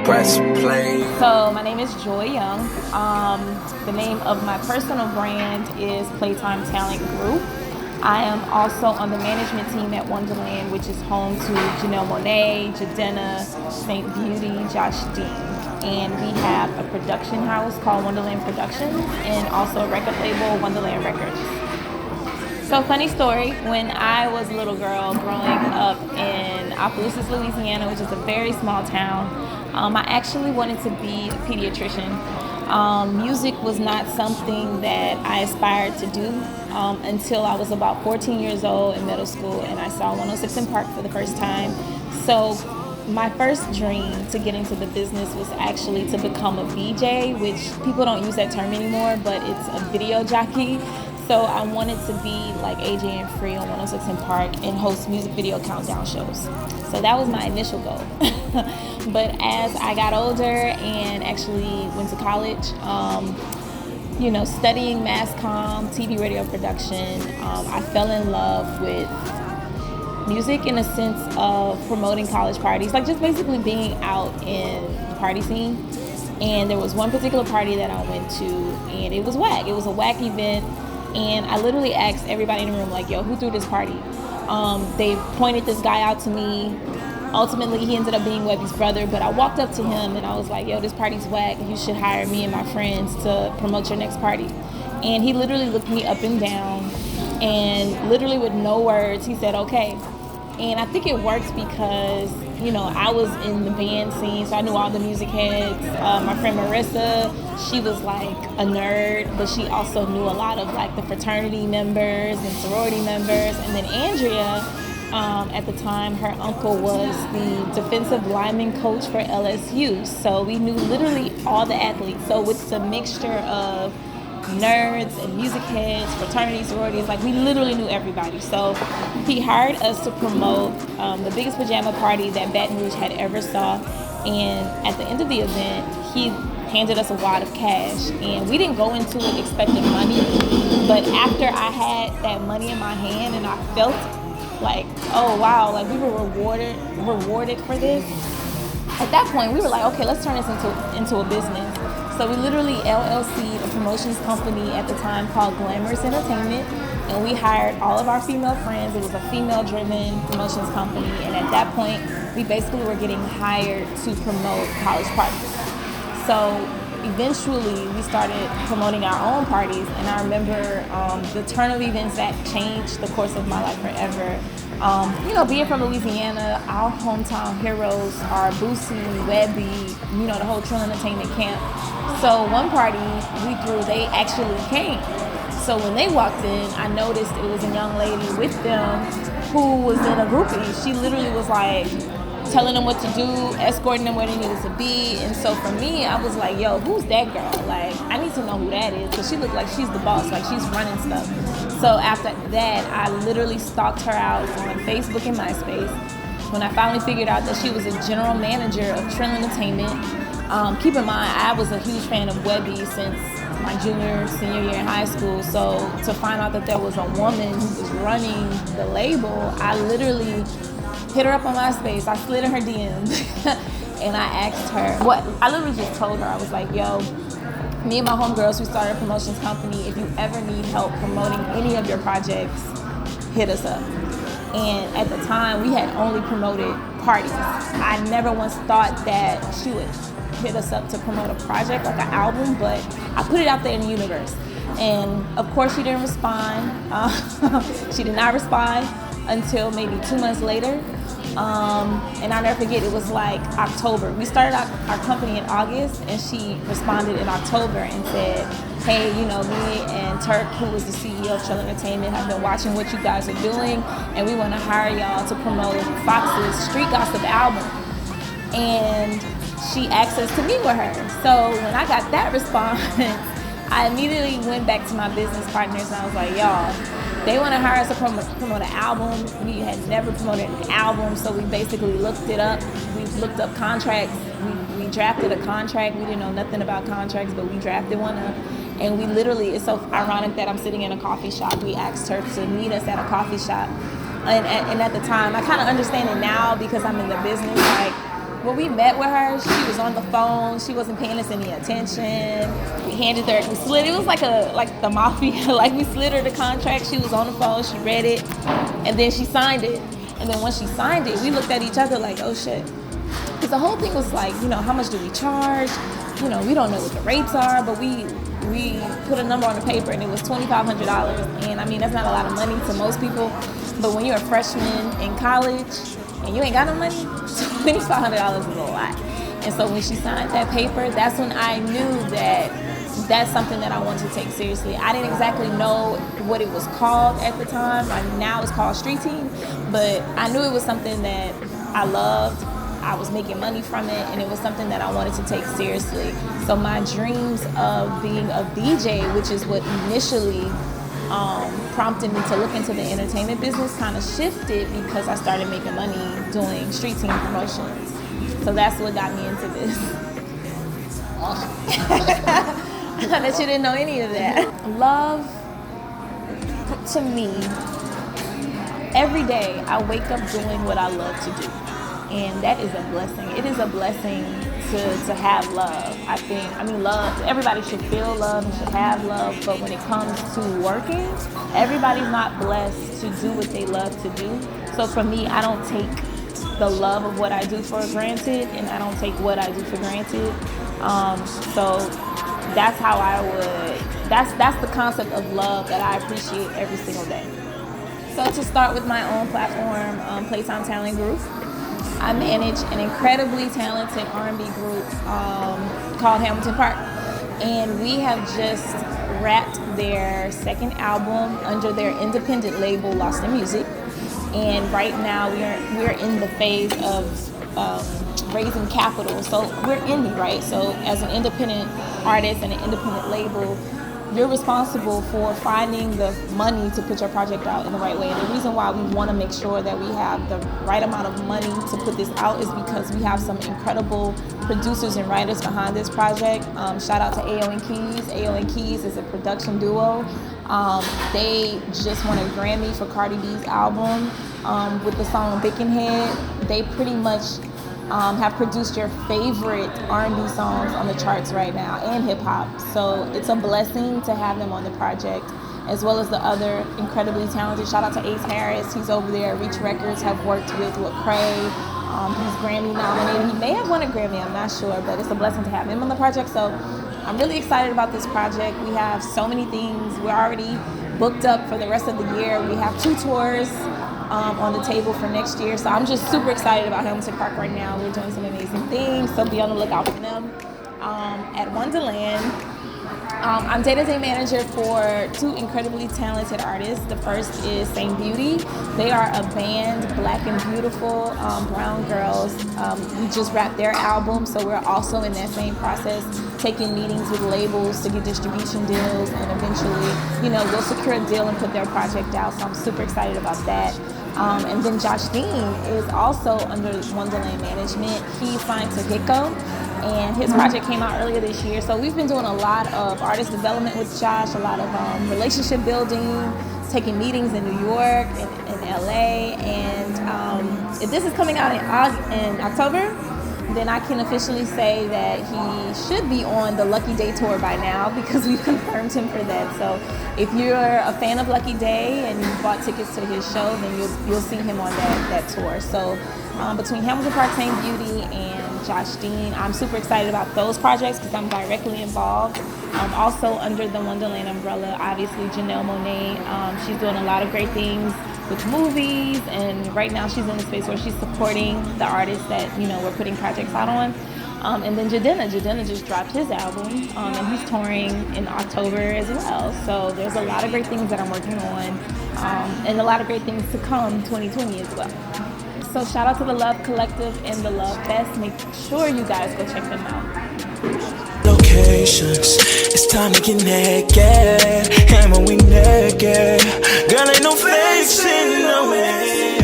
Press play. So my name is Joy Young. The name of my personal brand is Playtime Talent Group. I am also on the management team at Wondaland, which is home to Janelle Monáe, Jadena, Saint Beauty, Josh Dean. And we have a production house called Wondaland Productions and also a record label, Wondaland Records. So funny story, when I was a little girl growing up in Opelousas, Louisiana, which is a very small town, I actually wanted to be a pediatrician. Music was not something that I aspired to do until I was about 14 years old in middle school and I saw 106 in Park for the first time. So my first dream to get into the business was actually to become a VJ, which people don't use that term anymore, but it's a video jockey. So I wanted to be like AJ and Free on 106 in Park and host music video countdown shows. So that was my initial goal. But as I got older and actually went to college, studying mass comm, TV, radio production, I fell in love with music in a sense of promoting college parties, like just basically being out in the party scene. And there was one particular party that I went to, and it was whack. It was a whack event. And I literally asked everybody in the room, like, yo, who threw this party? They pointed this guy out to me. Ultimately, he ended up being Webby's brother, but I walked up to him and I was like, yo, this party's whack. You should hire me and my friends to promote your next party. And he literally looked me up and down and literally with no words, he said, okay. And I think it worked because, I was in the band scene, so I knew all the music heads. My friend Marissa, she was like a nerd, but she also knew a lot of like the fraternity members and sorority members. And then Andrea, at the time, her uncle was the defensive lineman coach for LSU. So we knew literally all the athletes. So with the mixture of nerds and music heads, fraternities, sororities, like we literally knew everybody. So he hired us to promote the biggest pajama party that Baton Rouge had ever saw. And at the end of the event, he handed us a wad of cash. And we didn't go into it expecting money, but after I had that money in my hand and I felt like, oh wow, like we were rewarded for this. At that point, we were like, okay, let's turn this into a business. So we literally LLC'd a promotions company at the time called Glamorous Entertainment, and we hired all of our female friends. It was a female-driven promotions company, and at that point, we basically were getting hired to promote college parties. So eventually, we started promoting our own parties, and I remember the turn of events that changed the course of my life forever. Being from Louisiana, our hometown heroes are Boosie, Webby, the whole Trill Entertainment camp. So one party we threw, they actually came. So when they walked in, I noticed it was a young lady with them who was in a groupie. She literally was like telling them what to do, escorting them where they needed to be. And so for me, I was like, yo, who's that girl? Like, I need to know who that is, because she looked like she's the boss, like she's running stuff. So after that, I literally stalked her out on Facebook and MySpace. When I finally figured out that she was a general manager of Trill Entertainment. Keep in mind, I was a huge fan of Webby since my senior year in high school. So to find out that there was a woman who was running the label, I literally hit her up on MySpace. I slid in her DMs and I asked her I literally just told her, I was like, yo, me and my homegirls, we started a promotions company. If you ever need help promoting any of your projects, hit us up. And at the time, we had only promoted parties. I never once thought that she would hit us up to promote a project, like an album, but I put it out there in the universe. And of course, she didn't respond. She did not respond until maybe 2 months later. And I'll never forget, it was like October. We started our company in August, and she responded in October and said, hey, me and Turk, who was the CEO of Trill Entertainment, have been watching what you guys are doing, and we want to hire y'all to promote Fox's Street Gossip album. And she asked us to meet with her. So when I got that response, I immediately went back to my business partners and I was like, y'all, they want to hire us to promote an album. We had never promoted an album, so we basically looked it up. We looked up contracts. We drafted a contract. We didn't know nothing about contracts, but we drafted one up. And we literally, it's so ironic that I'm sitting in a coffee shop. We asked her to meet us at a coffee shop. And at the time, I kind of understand it now because I'm in the business. Like, when we met with her, she was on the phone. She wasn't paying us any attention. We handed her, we slid. It was like the mafia. Like we slid her the contract. She was on the phone. She read it, and then she signed it. And then once she signed it, we looked at each other like, oh shit. Because the whole thing was like, you know, how much do we charge? You know, we don't know what the rates are, but we put a number on the paper and it was $2,500. And I mean, that's not a lot of money to most people. But when you're a freshman in college and you ain't got no money, $2,500 is a lot. And so when she signed that paper, that's when I knew that that's something that I wanted to take seriously. I didn't exactly know what it was called at the time. Like now it's called street team, but I knew it was something that I loved. I was making money from it, and it was something that I wanted to take seriously. So my dreams of being a DJ, which is what initially prompted me to look into the entertainment business, kind of shifted because I started making money doing street team promotions. So that's what got me into this. Awesome. I bet you didn't know any of that. Love, to me, every day I wake up doing what I love to do. And that is a blessing. It is a blessing to have love. I mean, love, everybody should feel love and should have love, but when it comes to working, everybody's not blessed to do what they love to do. So for me, I don't take the love of what I do for granted, and I don't take what I do for granted. So that's how that's the concept of love that I appreciate every single day. So to start with my own platform, Playtime Talent Group, I manage an incredibly talented R&B group called Hamilton Park, and we have just wrapped their second album under their independent label, Lost in Music. And right now we're in the phase of raising capital. So we're indie, right? So as an independent artist and an independent label, you're responsible for finding the money to put your project out in the right way. And the reason why we want to make sure that we have the right amount of money to put this out is because we have some incredible producers and writers behind this project. Shout out to AO and Keys. AO and Keys is a production duo. They just won a Grammy for Cardi B's album with the song Bickenhead. They pretty much have produced your favorite R&B songs on the charts right now, and hip hop. So it's a blessing to have them on the project, as well as the other incredibly talented. Shout out to Ace Harris. He's over there at Reach Records, have worked with Cray. He's Grammy nominated. He may have won a Grammy, I'm not sure, but it's a blessing to have him on the project. So I'm really excited about this project. We have so many things. We're already booked up for the rest of the year. We have 2 tours on the table for next year. So I'm just super excited about Hamilton Park right now. We're doing some amazing things, so be on the lookout for them. At Wondaland, I'm day-to-day manager for 2 incredibly talented artists. The first is Same Beauty. They are a band, Black and Beautiful, brown girls. We just wrapped their album, so we're also in that same process, taking meetings with labels to get distribution deals, and eventually, you know, we'll secure a deal and put their project out. So I'm super excited about that. And then Josh Dean is also under Wondaland management. He signed to Hicko, and his project came out earlier this year. So we've been doing a lot of artist development with Josh, a lot of relationship building, taking meetings in New York and LA. And if this is coming out in October, then I can officially say that he should be on the Lucky Day tour by now, because we've confirmed him for that. So if you're a fan of Lucky Day and you bought tickets to his show, then you'll see him on that tour. So between Hamilton Park, Same Beauty, and Josh Dean, I'm super excited about those projects because I'm directly involved. Also under the Wondaland umbrella, obviously Janelle Monáe. She's doing a lot of great things with movies, and right now she's in a space where she's supporting the artists that, you know, we're putting projects out on. And then Jadena just dropped his album, and he's touring in October as well. So there's a lot of great things that I'm working on, and a lot of great things to come 2020 as well. So shout out to the Love Collective and the Love Fest. Make sure you guys go check them out. Locations, it's time to get naked. And when we naked, girl, ain't no flexing, no way.